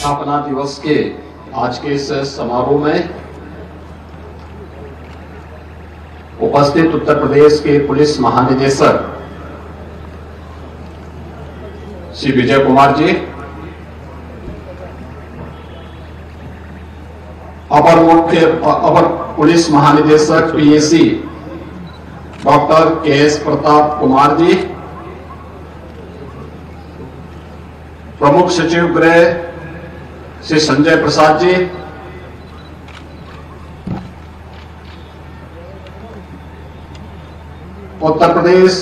स्थापना दिवस के आज के इस समारोह में उपस्थित उत्तर प्रदेश के पुलिस महानिदेशक श्री विजय कुमार जी, अपर पुलिस महानिदेशक PAC doctor K S. Pratap Kumar ji, प्रमुख सचिव गृह श्री संजय प्रसाद जी, उत्तर प्रदेश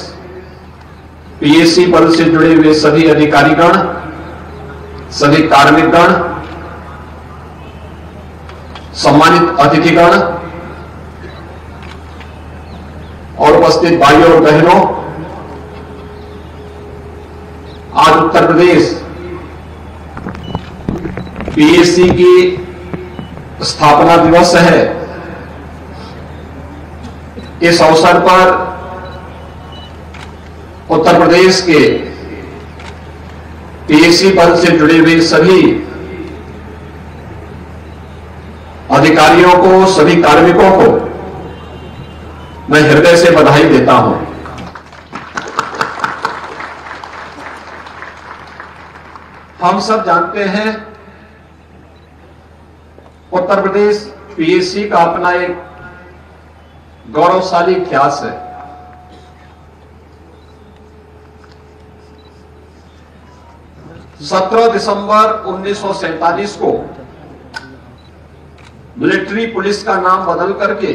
पीएसी पद से जुड़े हुए सभी अधिकारीगण, सभी कार्मिकगण, सम्मानित अतिथिगण और उपस्थित भाइयों और बहनों, आज उत्तर प्रदेश पीएसी की स्थापना दिवस है। इस अवसर पर उत्तर प्रदेश के पीएसी पद से जुड़े हुए सभी अधिकारियों को, सभी कार्मिकों को मैं हृदय से बधाई देता हूं। हम सब जानते हैं उत्तर प्रदेश पीएसी का अपना एक गौरवशाली इतिहास है। दिसंबर 1947 को मिलिट्री पुलिस का नाम बदल करके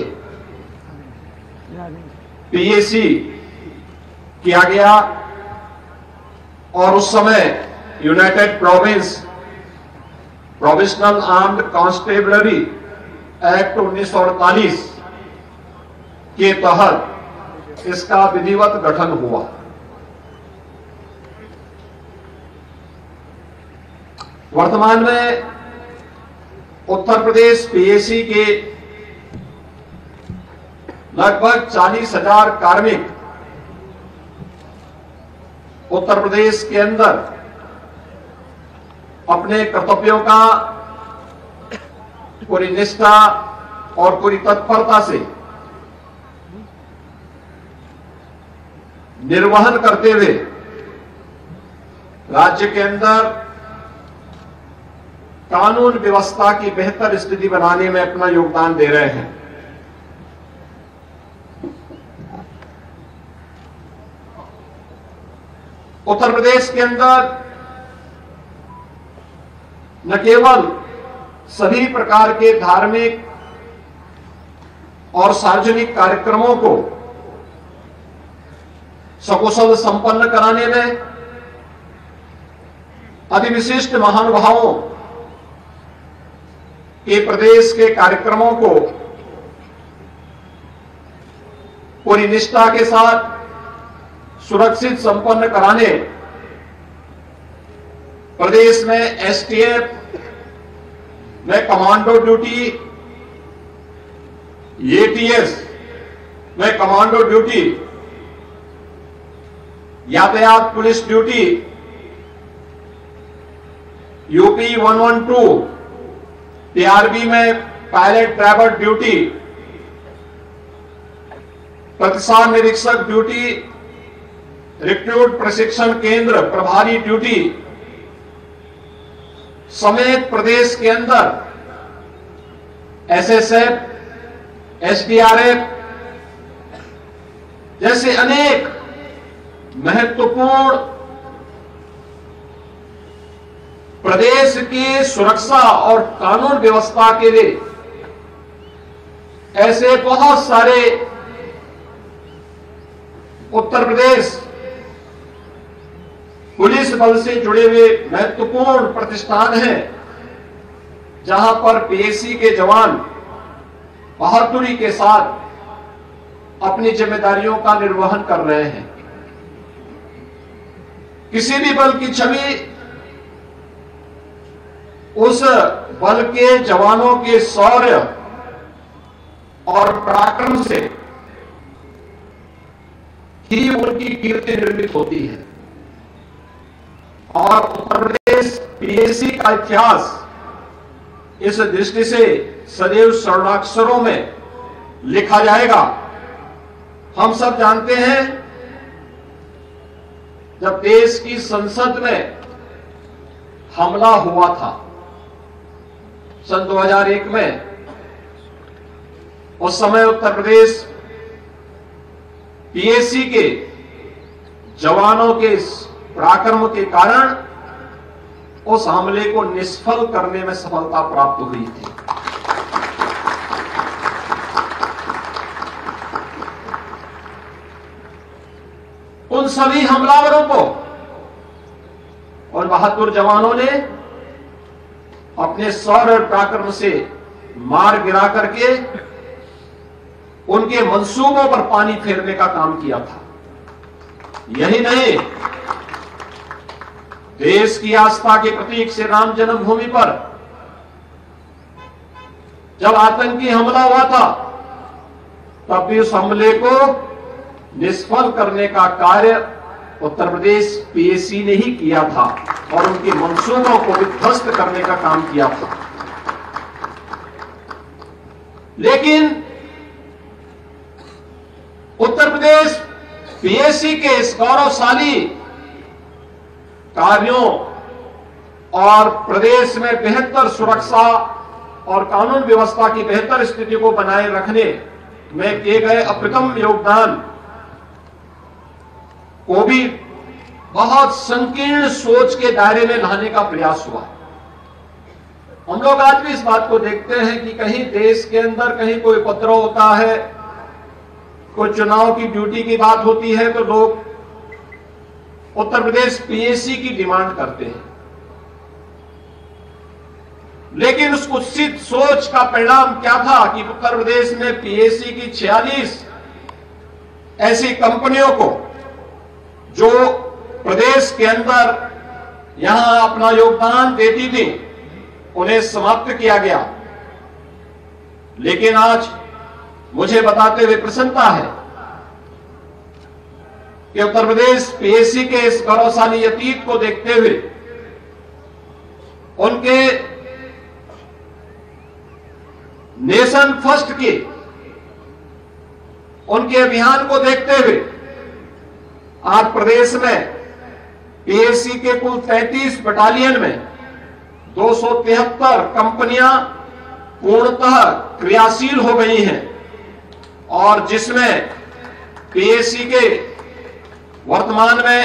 पीएसी किया गया और उस समय United provisional armed constabulary act 1948 के तहत इसका विधिवत गठन हुआ। वर्तमान में उत्तर प्रदेश पीएसी के लगभग 40,000 कार्मिक उत्तर प्रदेश के अंदर अपने कर्तव्यों का पूरी निष्ठा और पूरी तत्परता से निर्वहन करते हुए राज्य के अंदर कानून व्यवस्था की बेहतर स्थिति बनाने में अपना योगदान दे रहे हैं। उत्तर प्रदेश के अंदर न केवल सभी प्रकार के धार्मिक और सार्वजनिक कार्यक्रमों को सकुशल संपन्न कराने में अति विशिष्ट महानुभावों के प्रदेश के कार्यक्रमों को पूरी निष्ठा के साथ सुरक्षित संपन्न कराने प्रदेश में एसटीएफ में कमांडो ड्यूटी, एटीएस में कमांडो ड्यूटी, यातायात पुलिस ड्यूटी, यूपी 112 पीआरबी में पायलट ड्राइवर ड्यूटी, प्रतिसाद निरीक्षक ड्यूटी, रिक्रूट प्रशिक्षण केंद्र प्रभारी ड्यूटी समेत प्रदेश के अंदर एसएसएफ, एसडीआरएफ जैसे अनेक महत्वपूर्ण प्रदेश की सुरक्षा और कानून व्यवस्था के लिए ऐसे बहुत सारे उत्तर प्रदेश पुलिस बल से जुड़े हुए महत्वपूर्ण प्रतिष्ठान हैं, जहां पर पीएसी के जवान बहादुरी के साथ अपनी जिम्मेदारियों का निर्वहन कर रहे हैं। किसी भी बल की छवि उस बल के जवानों के शौर्य और पराक्रम से ही उनकी कीर्ति निर्मित होती है। और उत्तर प्रदेश पीएसी का इतिहास इस दृष्टि से सदैव स्वर्णाक्षरों में लिखा जाएगा। हम सब जानते हैं, जब देश की संसद में हमला हुआ था सन 2001 में, उस समय उत्तर प्रदेश पीएसी के जवानों के पराक्रम के कारण उस हमले को निष्फल करने में सफलता प्राप्त हुई थी। उन सभी हमलावरों को और बहादुर जवानों ने अपने शौर्य और पराक्रम से मार गिरा करके उनके मंसूबों पर पानी फेरने का काम किया था। यही नहीं, देश की आस्था के प्रतीक श्री राम जन्मभूमि पर जब आतंकी हमला हुआ था, तब भी उस हमले को निष्फल करने का कार्य उत्तर प्रदेश पीएसी ने ही किया था और उनके मंसूबों को विध्वस्त करने का काम किया था। लेकिन उत्तर प्रदेश पीएसी के इस गौरवशाली कार्यों और प्रदेश में बेहतर सुरक्षा और कानून व्यवस्था की बेहतर स्थिति को बनाए रखने में किए गए अप्रतिम योगदान को भी बहुत संकीर्ण सोच के दायरे में लाने का प्रयास हुआ। हम लोग आज भी इस बात को देखते हैं कि कहीं देश के अंदर कहीं कोई उपद्रव होता है, कोई चुनाव की ड्यूटी की बात होती है, तो लोग उत्तर प्रदेश पीएसी की डिमांड करते हैं। लेकिन उस कुत्सित सोच का परिणाम क्या था कि उत्तर प्रदेश में पीएसी की 46 ऐसी कंपनियों को जो प्रदेश के अंदर यहां अपना योगदान देती थी, उन्हें समाप्त किया गया। लेकिन आज मुझे बताते हुए प्रसन्नता है कि उत्तर प्रदेश पीएसी के इस गौरवशाली अतीत को देखते हुए, उनके नेशन फर्स्ट के उनके अभियान को देखते हुए आज प्रदेश में पीएसी के कुल 33 बटालियन में 273 कंपनियां पूर्णतः क्रियाशील हो गई हैं और जिसमें पीएसी के वर्तमान में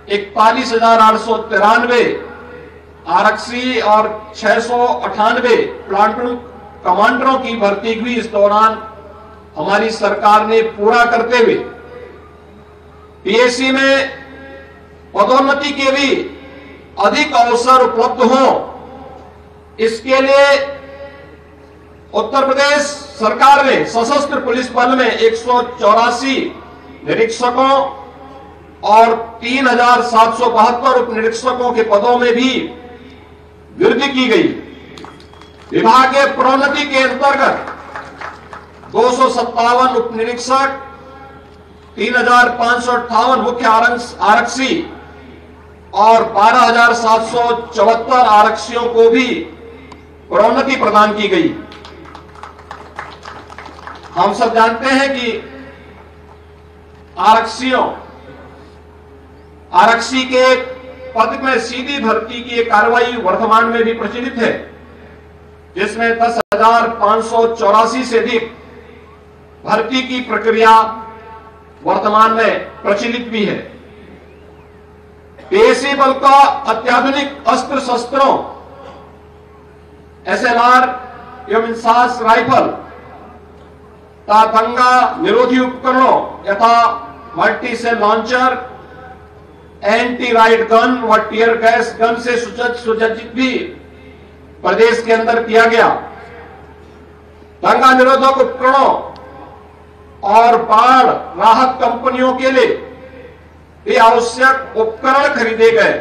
41,893 आरक्षी और 698 प्लाटून कमांडरों की भर्ती भी इस दौरान हमारी सरकार ने पूरा करते हुए पीएसी में पदोन्नति के भी अधिक अवसर उपलब्ध हों, इसके लिए उत्तर प्रदेश सरकार ने सशस्त्र पुलिस बल में 184 निरीक्षकों और 3,772 उप निरीक्षकों के पदों में भी वृद्धि की गई। विभागीय प्रोन्नति के अंतर्गत 257 उप निरीक्षक, 3,558 मुख्य आरक्षी और 12,774 आरक्षियों को भी प्रोन्नति प्रदान की गई। हम सब जानते हैं कि आरक्षी के पद में सीधी भर्ती की कार्रवाई वर्तमान में भी प्रचलित है, जिसमें 10,584 से अधिक भर्ती की प्रक्रिया वर्तमान में प्रचलित भी है। पीएसी बल का अत्याधुनिक अस्त्र शस्त्रों, एसएलआर एवं इंसास राइफल तथा दंगा निरोधी उपकरणों यथा multi cell launcher, anti riot gun व टीयर गैस गन से सुसज्जित भी प्रदेश के अंदर किया गया। दंगा निरोधक उपकरणों और बाढ़ राहत कंपनियों के लिए भी आवश्यक उपकरण खरीदे गए।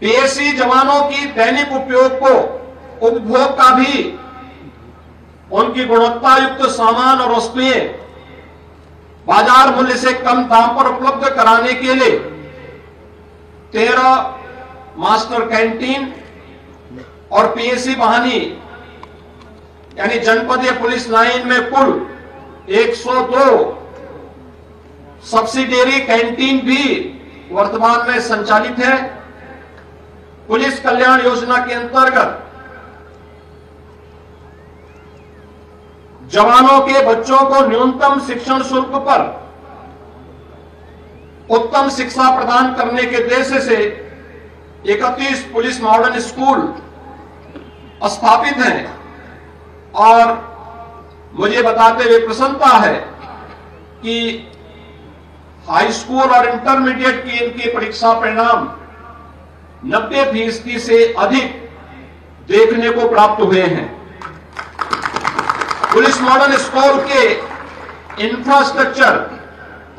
पीएसी जवानों की दैनिक उपभोग का भी उनकी गुणवत्ता युक्त सामान और वस्तुएं बाजार मूल्य से कम दाम पर उपलब्ध कराने के लिए 13 मास्टर कैंटीन और पीएसी बहानी यानी जनपदीय पुलिस लाइन में कुल 102 सब्सिडियरी कैंटीन भी वर्तमान में संचालित है। पुलिस कल्याण योजना के अंतर्गत जवानों के बच्चों को न्यूनतम शिक्षण शुल्क पर उत्तम शिक्षा प्रदान करने के उद्देश्य से 31 पुलिस मॉडर्न स्कूल स्थापित हैं और मुझे बताते हुए प्रसन्नता है कि हाई स्कूल और इंटरमीडिएट की इनके परीक्षा परिणाम 90% से अधिक देखने को प्राप्त हुए हैं। पुलिस मॉडर्न स्कूल के इंफ्रास्ट्रक्चर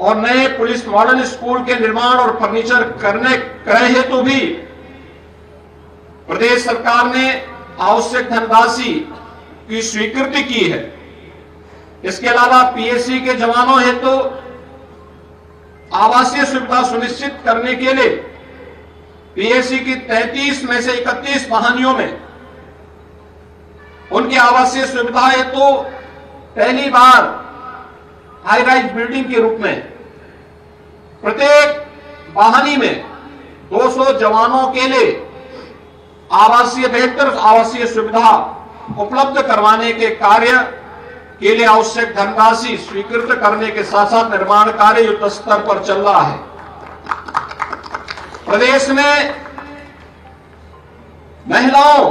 और नए पुलिस मॉडर्न स्कूल के निर्माण और फर्नीचर क्रय हेतु भी प्रदेश सरकार ने आवश्यक धनराशि की स्वीकृति की है। इसके अलावा पीएसी के जवानों हेतु आवासीय सुविधा सुनिश्चित करने के लिए पीएसी की 33 में से 31 वाहनियों में उनकी आवासीय सुविधा हेतु पहली बार हाई राइज बिल्डिंग के रूप में प्रत्येक वाहनी में 200 जवानों के लिए बेहतर आवासीय सुविधा उपलब्ध करवाने के कार्य के लिए आवश्यक धनराशि स्वीकृत करने के साथ साथ निर्माण कार्य युद्ध स्तर पर चल रहा है। प्रदेश में महिलाओं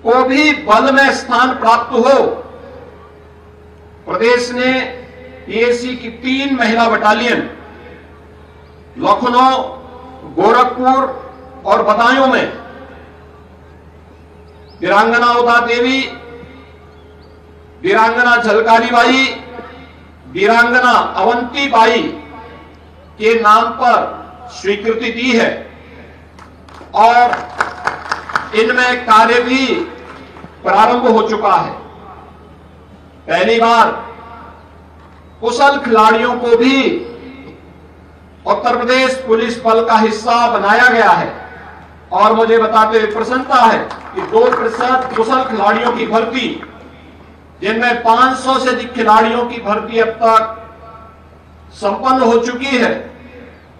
को भी बल में स्थान प्राप्त हो, प्रदेश ने पीएसी की 3 महिला बटालियन लखनऊ, गोरखपुर और बदायूं में वीरांगना उदा देवी, वीरांगना झलकारी बाई, वीरांगना अवंती बाई के नाम पर स्वीकृति दी है और इनमें कार्य भी प्रारंभ हो चुका है। पहली बार कुशल खिलाड़ियों को भी उत्तर प्रदेश पुलिस बल का हिस्सा बनाया गया है और मुझे बताते हुए प्रसन्नता है कि 2% कुशल खिलाड़ियों की भर्ती, जिनमें 500 से अधिक खिलाड़ियों की भर्ती अब तक संपन्न हो चुकी है,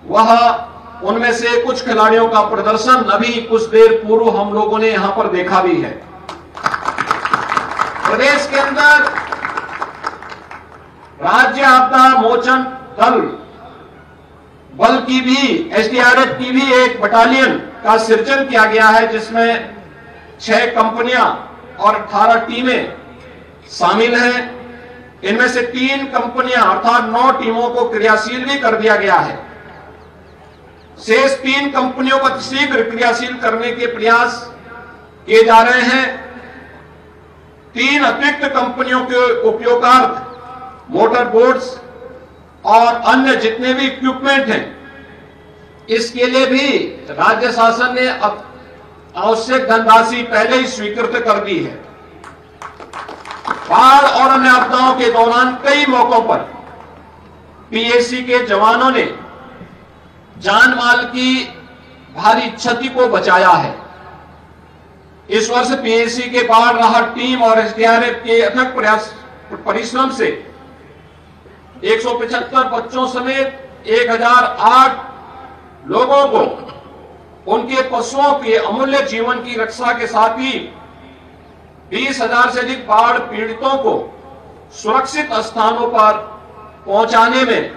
वह उनमें से कुछ खिलाड़ियों का प्रदर्शन अभी कुछ देर पूर्व हम लोगों ने यहां पर देखा भी है। प्रदेश के अंदर राज्य आपदा मोचन दल बल की भी, एसडीआरएफ की भी एक बटालियन का सृजन किया गया है, जिसमें 6 कंपनियां और 18 टीमें शामिल हैं। इनमें से 3 कंपनियां अर्थात 9 टीमों को क्रियाशील भी कर दिया गया है। शेष 3 कंपनियों को शीघ्र क्रियाशील करने के प्रयास किए जा रहे हैं। 3 अतिरिक्त कंपनियों के उपयोगार्थ मोटर बोट्स और अन्य जितने भी इक्विपमेंट हैं, इसके लिए भी राज्य शासन ने आवश्यक धनराशि पहले ही स्वीकृत कर दी है। बाढ़ और अन्य आपदाओं के दौरान कई मौकों पर पीएसी के जवानों ने जान माल की भारी क्षति को बचाया है। इस वर्ष पीएसी के बाढ़ राहत टीम और एसडीआरएफ के अथक प्रयास परिश्रम से 175 बच्चों समेत 1008 लोगों को उनके पशुओं के अमूल्य जीवन की रक्षा के साथ ही 20,000 से अधिक बाढ़ पीड़ितों को सुरक्षित स्थानों पर पहुंचाने में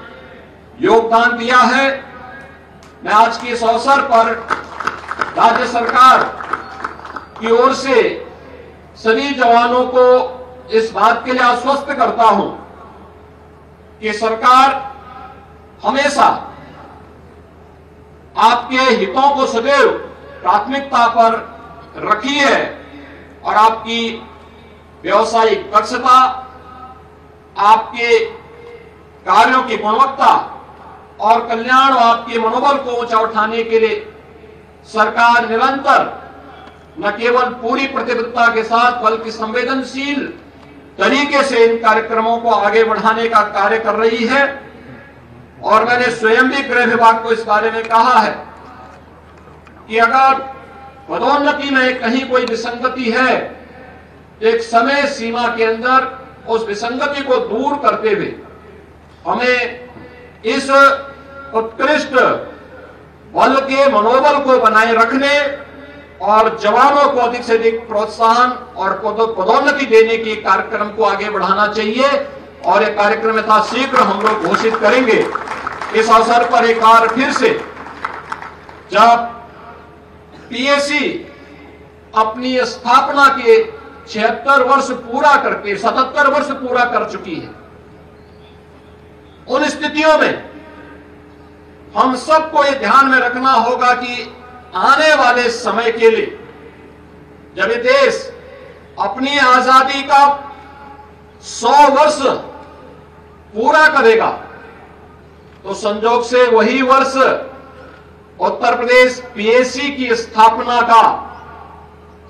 योगदान दिया है। मैं आज के इस अवसर पर राज्य सरकार की ओर से सभी जवानों को इस बात के लिए आश्वस्त करता हूं कि सरकार हमेशा आपके हितों को सदैव प्राथमिकता पर रखी है और आपकी व्यवसायिक दक्षता, आपके कार्यों की गुणवत्ता और कल्याण और आपके मनोबल को ऊंचा उठाने के लिए सरकार निरंतर न केवल पूरी प्रतिबद्धता के साथ बल्कि संवेदनशील तरीके से इन कार्यक्रमों को आगे बढ़ाने का कार्य कर रही है। और मैंने स्वयं भी गृह विभाग को इस बारे में कहा है कि अगर पदोन्नति में कहीं कोई विसंगति है, एक समय सीमा के अंदर उस विसंगति को दूर करते हुए हमें इस उत्कृष्ट बल के मनोबल को बनाए रखने और जवानों को अधिक से अधिक प्रोत्साहन और पदोन्नति देने के कार्यक्रम को आगे बढ़ाना चाहिए। और यह कार्यक्रम यथाशीघ्र हम लोग घोषित करेंगे। इस अवसर पर एक बार फिर से, जब पीएसी अपनी स्थापना के 76 वर्ष पूरा करके 77 वर्ष पूरा कर चुकी है, उन स्थितियों में हम सबको ये ध्यान में रखना होगा कि आने वाले समय के लिए जब ये देश अपनी आजादी का 100 वर्ष पूरा करेगा, तो संजोग से वही वर्ष उत्तर प्रदेश पीएसी की स्थापना का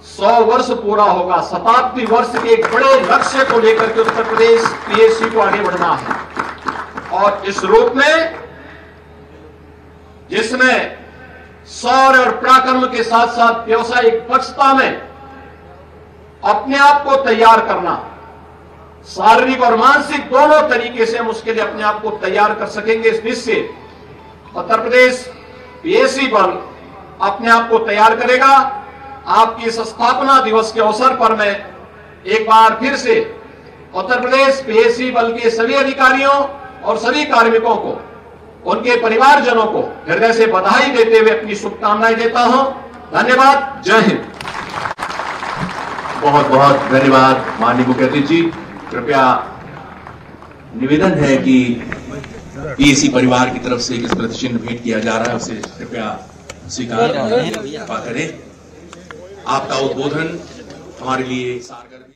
100 वर्ष पूरा होगा। शताब्दी वर्ष के एक बड़े लक्ष्य को लेकर के उत्तर प्रदेश पीएसी को आगे बढ़ना है। और इस रूप में जिसमें शौर्य और पराक्रम के साथ साथ व्यवसायिक दक्षता में अपने आप को तैयार करना, शारीरिक और मानसिक दोनों तरीके से हम उसके लिए अपने आप को तैयार कर सकेंगे। इस दृष्टि से उत्तर प्रदेश पीएसी बल अपने आप को तैयार करेगा। आपकी इस स्थापना दिवस के अवसर पर मैं एक बार फिर से उत्तर प्रदेश पीएसी बल के सभी अधिकारियों और सभी कार्मिकों को, उनके परिवारजनों को हृदय से बधाई देते हुए अपनी शुभकामनाएं देता हूं। धन्यवाद। जय हिंद। बहुत बहुत धन्यवाद माननीय मुख्य अतिथि जी। कृपया निवेदन है कि पीएसी परिवार की तरफ से किस प्रतिचिन्ह भेंट किया जा रहा है उसे कृपया स्वीकार करें। आपका उद्बोधन हमारे लिए सारगर